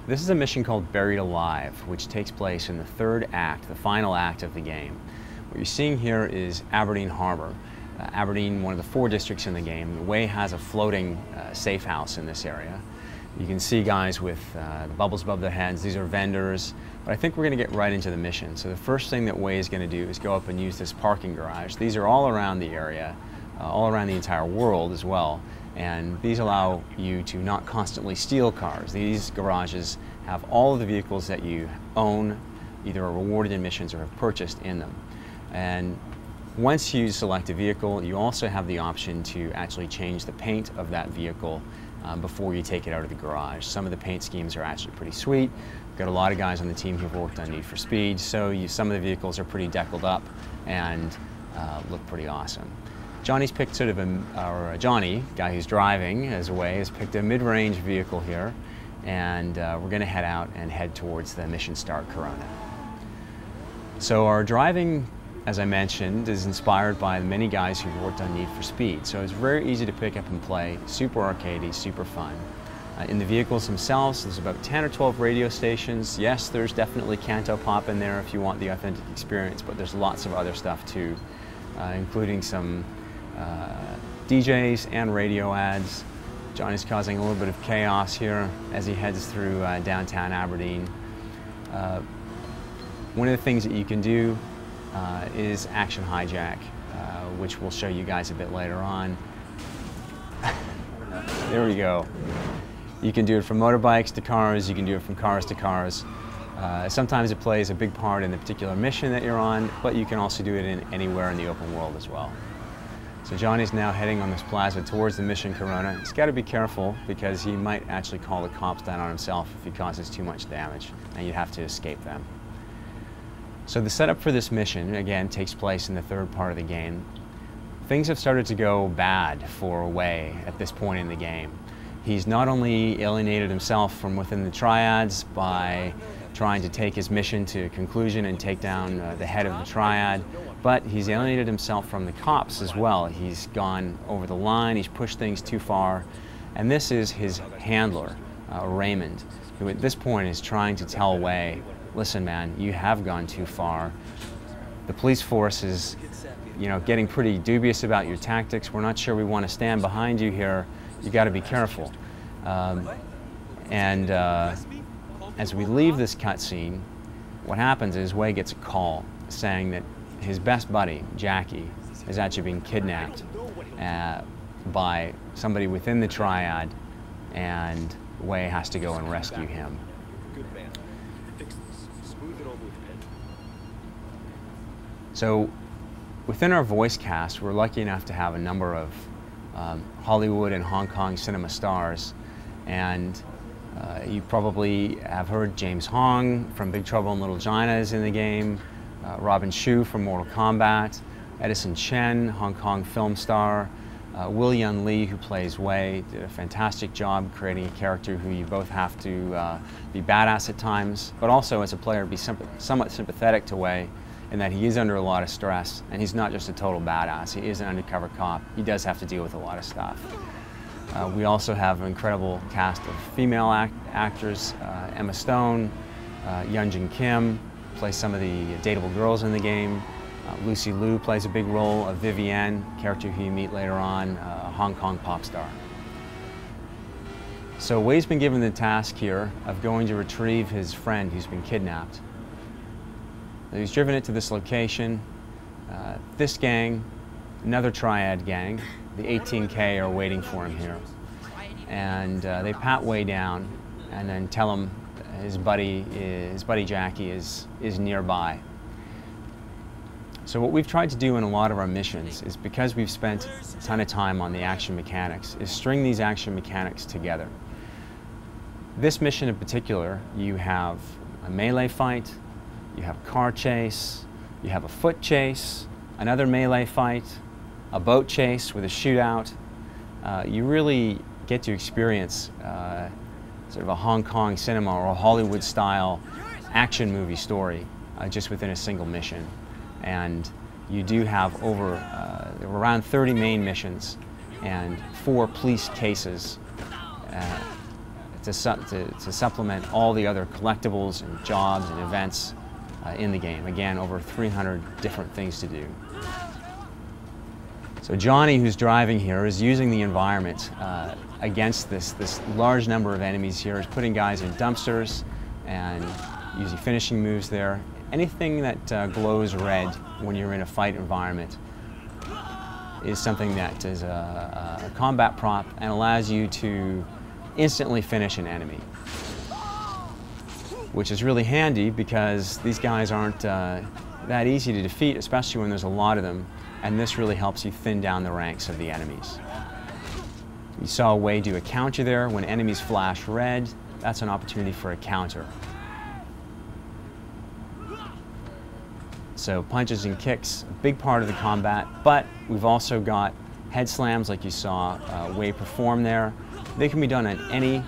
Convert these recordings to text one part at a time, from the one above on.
This is a mission called Buried Alive, which takes place in the third act, the final act of the game. What you're seeing here is Aberdeen Harbor. Aberdeen, one of the 4 districts in the game. The Way has a floating safe house in this area. You can see guys with the bubbles above their heads. These are vendors, but I think we're going to get right into the mission. So the first thing that Way is going to do is go up and use this parking garage. These are all around the area, all around the entire world as well. And these allow you to not constantly steal cars. These garages have all of the vehicles that you own, either are rewarded in missions or have purchased in them. And once you select a vehicle, you also have the option to actually change the paint of that vehicle before you take it out of the garage. Some of the paint schemes are actually pretty sweet. We've got a lot of guys on the team who've worked on Need for Speed, so some of the vehicles are pretty deckled up and look pretty awesome. Johnny's picked sort of Johnny, guy who's driving as Way, has picked a mid-range vehicle here, and we're going to head out and head towards the mission start, Corona. So our driving, as I mentioned, is inspired by the many guys who've worked on Need for Speed. So it's very easy to pick up and play, super arcadey, super fun. In the vehicles themselves, there's about 10 or 12 radio stations. Yes, there's definitely Canto Pop in there if you want the authentic experience, but there's lots of other stuff too, including some DJs and radio ads. Johnny's causing a little bit of chaos here as he heads through downtown Aberdeen. One of the things that you can do is action hijack, which we'll show you guys a bit later on. There we go. You can do it from motorbikes to cars, you can do it from cars to cars. Sometimes it plays a big part in the particular mission that you're on, but you can also do it anywhere in the open world as well. So Johnny's now heading on this plaza towards the mission Corona. He's got to be careful because he might actually call the cops down on himself if he causes too much damage, and you'd have to escape them. So the setup for this mission, again, takes place in the third part of the game. Things have started to go bad for Way at this point in the game. He's not only alienated himself from within the triads by trying to take his mission to conclusion and take down the head of the triad, but he's alienated himself from the cops as well. He's gone over the line, he's pushed things too far, and this is his handler, Raymond, who at this point is trying to tell Way, listen man, you have gone too far. The police force is, getting pretty dubious about your tactics. We're not sure we want to stand behind you here. You got to be careful. As we leave this cutscene, what happens is Way gets a call saying that his best buddy, Jackie, is actually being kidnapped by somebody within the triad, and Way has to go and rescue him. So within our voice cast, we're lucky enough to have a number of Hollywood and Hong Kong cinema stars, and you probably have heard James Hong from Big Trouble in Little China is in the game, Robin Shu from Mortal Kombat, Edison Chen, Hong Kong film star, Will Yun Lee, who plays Way, did a fantastic job creating a character who you both have to be badass at times, but also as a player be somewhat sympathetic to Way, in that he is under a lot of stress, and he's not just a total badass, he is an undercover cop. He does have to deal with a lot of stuff. We also have an incredible cast of female actors. Emma Stone, Yunjin Kim plays some of the dateable girls in the game. Lucy Liu plays a big role of Vivienne, character who you meet later on, a Hong Kong pop star. So Way's been given the task here of going to retrieve his friend who's been kidnapped. He's driven it to this location. This gang, another triad gang, the 18K are waiting for him here. And they pat Way down and then tell him his buddy Jackie is nearby. So what we've tried to do in a lot of our missions is, because we've spent a ton of time on the action mechanics, is string these action mechanics together. This mission in particular, you have a melee fight, you have a car chase, you have a foot chase, another melee fight, a boat chase with a shootout. You really get to experience sort of a Hong Kong cinema or a Hollywood style action movie story just within a single mission. And you do have around 30 main missions and 4 police cases to supplement all the other collectibles and jobs and events in the game. Again, over 300 different things to do. So Johnny, who's driving here, is using the environment against this large number of enemies here. Is putting guys in dumpsters and using finishing moves there. Anything that glows red when you're in a fight environment is something that is a combat prop and allows you to instantly finish an enemy, which is really handy because these guys aren't that easy to defeat, especially when there's a lot of them, and this really helps you thin down the ranks of the enemies. You saw Wei do a counter there. When enemies flash red, that's an opportunity for a counter. So punches and kicks, a big part of the combat, but we've also got head slams like you saw Wei perform there. They can be done on any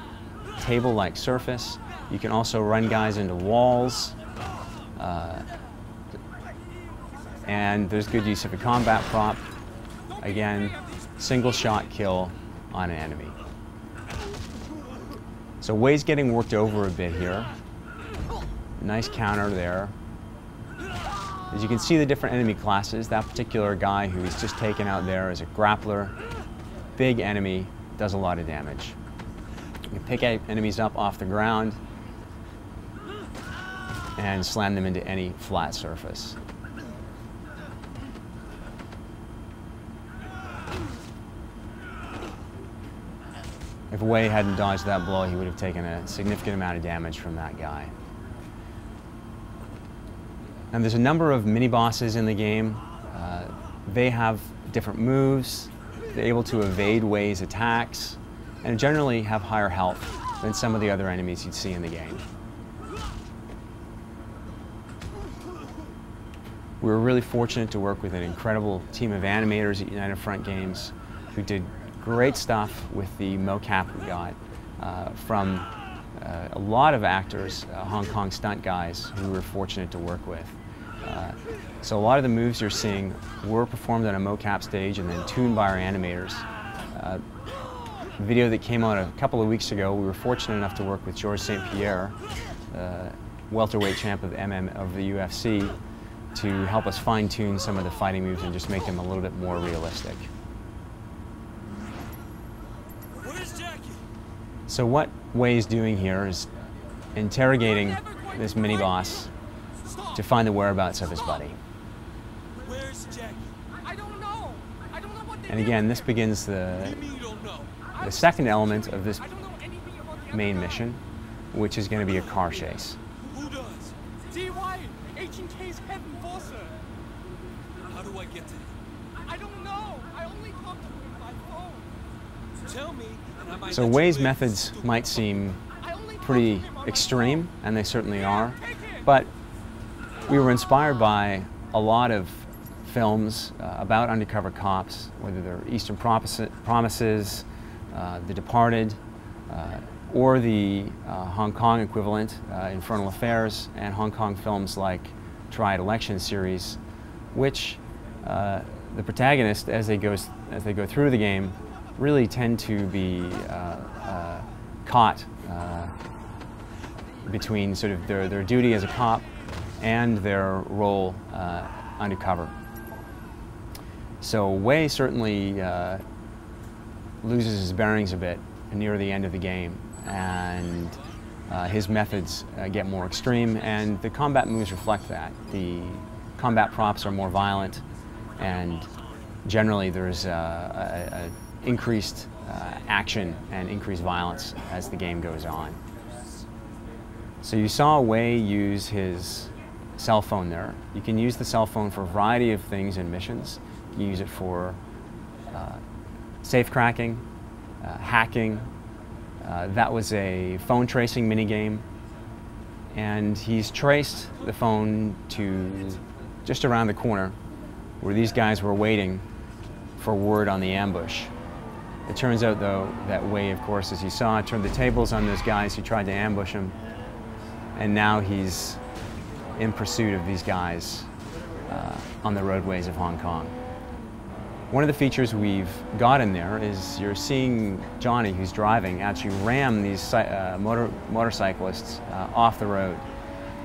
table-like surface. You can also run guys into walls. And there's good use of a combat prop. Again, single shot kill on an enemy. So Wei's getting worked over a bit here. Nice counter there. As you can see the different enemy classes, that particular guy who he's just taken out there is a grappler. Big enemy, does a lot of damage. You can pick enemies up off the ground and slam them into any flat surface. If Wei hadn't dodged that blow, he would have taken a significant amount of damage from that guy. And there's a number of mini-bosses in the game. They have different moves. They're able to evade Wei's attacks and generally have higher health than some of the other enemies you'd see in the game. We were really fortunate to work with an incredible team of animators at United Front Games who did great stuff with the mocap we got from a lot of actors, Hong Kong stunt guys who we were fortunate to work with. So a lot of the moves you're seeing were performed on a mocap stage and then tuned by our animators. The video that came out a couple of weeks ago, we were fortunate enough to work with Georges St. Pierre, welterweight champ of the UFC, to help us fine-tune some of the fighting moves and just make them a little bit more realistic. So what Wei's doing here is interrogating this mini-boss to find the whereabouts of his buddy. Where's Jackie? I don't know. I don't know what And again, this begins the second element of this main mission, which is going to be a car chase. Who does? DY, H&K's head enforcer. How do I get to him? I don't know. I only talked to him by phone. Tell me, and I might. So Wei's methods might seem pretty extreme, and they certainly are, but we were inspired by a lot of films about undercover cops, whether they're Eastern Promises, The Departed, or the Hong Kong equivalent, Infernal Affairs, and Hong Kong films like Triad Election series, which the protagonists, as they go through the game, really tend to be caught between sort of their duty as a cop and their role undercover. So Wei certainly loses his bearings a bit near the end of the game, and his methods get more extreme, and the combat moves reflect that. The combat props are more violent, and generally there's increased action and increased violence as the game goes on. So you saw Wei use his cell phone there. You can use the cell phone for a variety of things in missions. You can use it for safe cracking, hacking. That was a phone tracing minigame, and he's traced the phone to just around the corner where these guys were waiting for word on the ambush. It turns out, though, that Wei, of course, as you saw, turned the tables on those guys who tried to ambush him, and now he's in pursuit of these guys on the roadways of Hong Kong. One of the features we've got in there is you're seeing Johnny, who's driving, actually ram these motorcyclists off the road.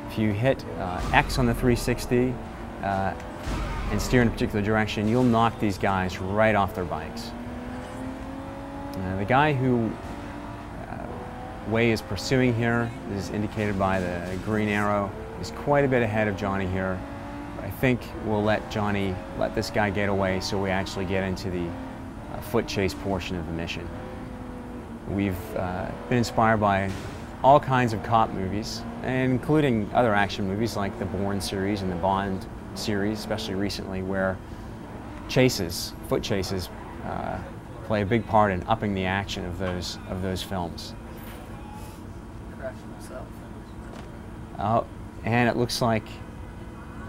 If you hit X on the 360 and steer in a particular direction, you'll knock these guys right off their bikes. The guy who Way is pursuing here is indicated by the green arrow. He's quite a bit ahead of Johnny here. I think we'll let this guy get away so we actually get into the foot chase portion of the mission. We've been inspired by all kinds of cop movies, including other action movies like the Bourne series and the Bond series, especially recently, where foot chases, play a big part in upping the action of those films. And it looks like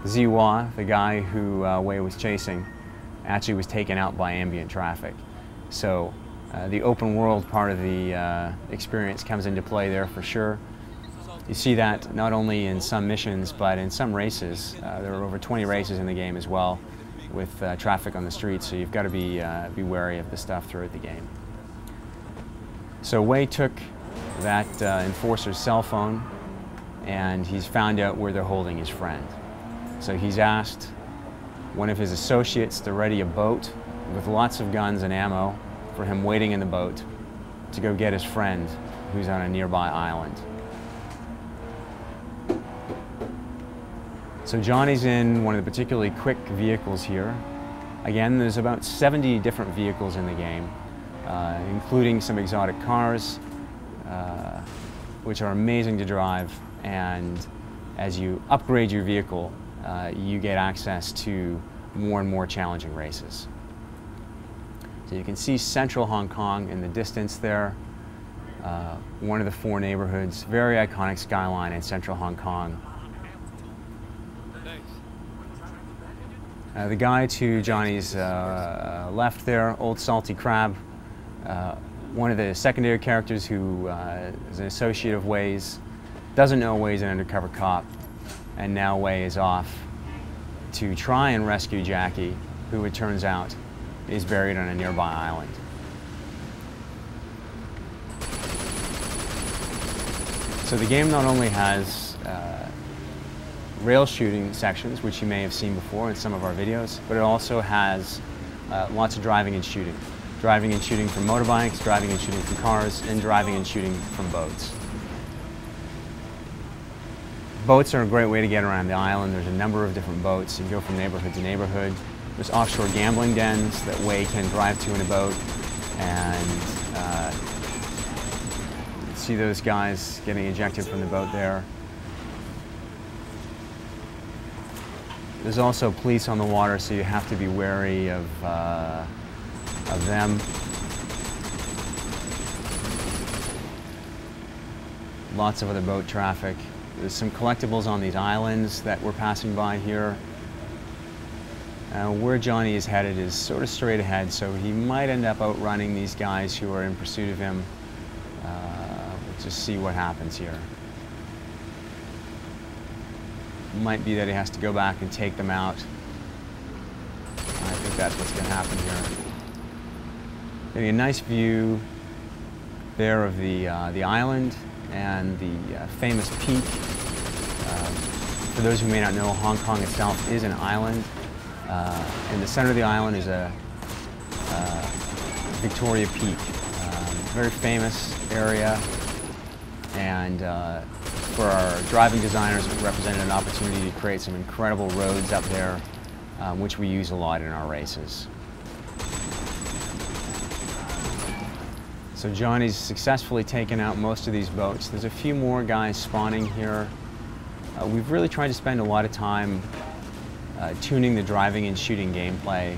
Ziwa, the guy who Way was chasing, actually was taken out by ambient traffic. So the open world part of the experience comes into play there for sure. You see that not only in some missions, but in some races. There are over 20 races in the game as well, with traffic on the streets, so you've got to be wary of the stuff throughout the game. So Way took that enforcer's cell phone, and he's found out where they're holding his friend. So he's asked one of his associates to ready a boat with lots of guns and ammo for him waiting in the boat to go get his friend who's on a nearby island. So Johnny's in one of the particularly quick vehicles here. Again, there's about 70 different vehicles in the game, including some exotic cars, which are amazing to drive. And as you upgrade your vehicle, you get access to more and more challenging races. So you can see central Hong Kong in the distance there, one of the 4 neighborhoods, very iconic skyline in central Hong Kong. The guy to Johnny's left there, Old Salty Crab, one of the secondary characters who is an associate of Way's, doesn't know Way's an undercover cop, and now Way is off to try and rescue Jackie, who it turns out is buried on a nearby island. So the game not only has rail shooting sections, which you may have seen before in some of our videos, but it also has lots of driving and shooting. Driving and shooting from motorbikes, driving and shooting from cars, and driving and shooting from boats. Boats are a great way to get around the island. There's a number of different boats. You can go from neighborhood to neighborhood. There's offshore gambling dens that Way can drive to in a boat, and you see those guys getting ejected from the boat there. There's also police on the water, so you have to be wary of them. Lots of other boat traffic. There's some collectibles on these islands that we're passing by here. Where Johnny is headed is sort of straight ahead, so he might end up outrunning these guys who are in pursuit of him. We'll just see what happens here. Might be that he has to go back and take them out. I think that's what's going to happen here. Getting a nice view there of the island and the famous peak. For those who may not know, Hong Kong itself is an island. In the center of the island is a Victoria Peak, very famous area, and for our driving designers, it represented an opportunity to create some incredible roads up there, which we use a lot in our races. So Johnny's successfully taken out most of these boats. There's a few more guys spawning here. We've really tried to spend a lot of time tuning the driving and shooting gameplay,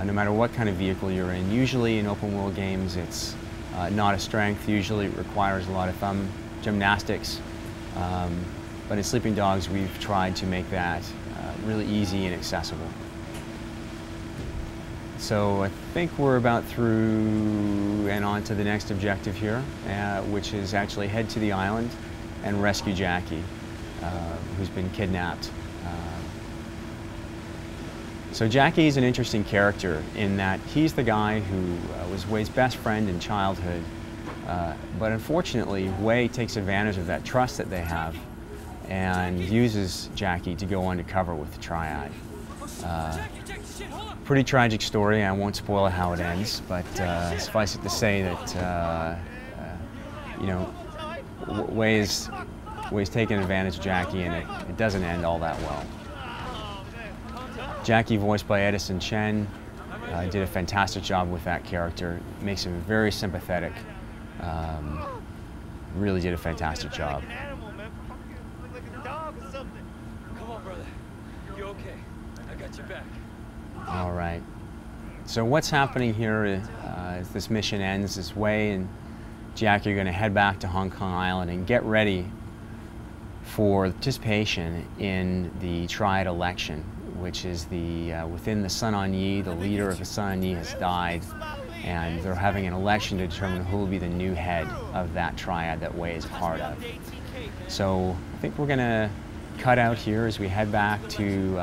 no matter what kind of vehicle you're in. Usually in open world games it's not a strength, usually it requires a lot of thumb gymnastics, but in Sleeping Dogs we've tried to make that really easy and accessible. So I think we're about through and on to the next objective here, which is actually head to the island and rescue Jackie, who's been kidnapped. So Jackie is an interesting character in that he's the guy who was Way's best friend in childhood, but unfortunately Way takes advantage of that trust that they have and uses Jackie to go undercover with the Triad. Pretty tragic story. I won't spoil how it ends, but suffice it to say that you know, Way's taken advantage of Jackie, and it doesn't end all that well. Jackie, voiced by Edison Chen, did a fantastic job with that character. Makes him very sympathetic. Really did a fantastic job. Come on, brother. You're okay. I got your back. All right. So what's happening here is this mission ends this way, and Jackie are going to head back to Hong Kong Island and get ready for participation in the Triad election, which is within the Sun On Yee. The leader of the Sun On Yee has died, and they're having an election to determine who will be the new head of that Triad that Way is part of. So I think we're going to cut out here as we head back to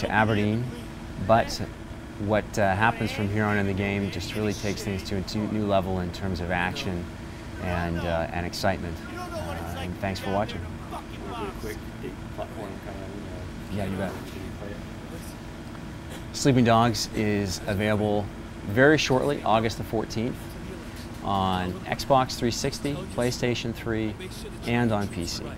Aberdeen. But what happens from here on in the game just really takes things to a new level in terms of action and excitement. And thanks for watching. Yeah, you bet. Sleeping Dogs is available very shortly, August the 14th, on Xbox 360, PlayStation 3, and on PC.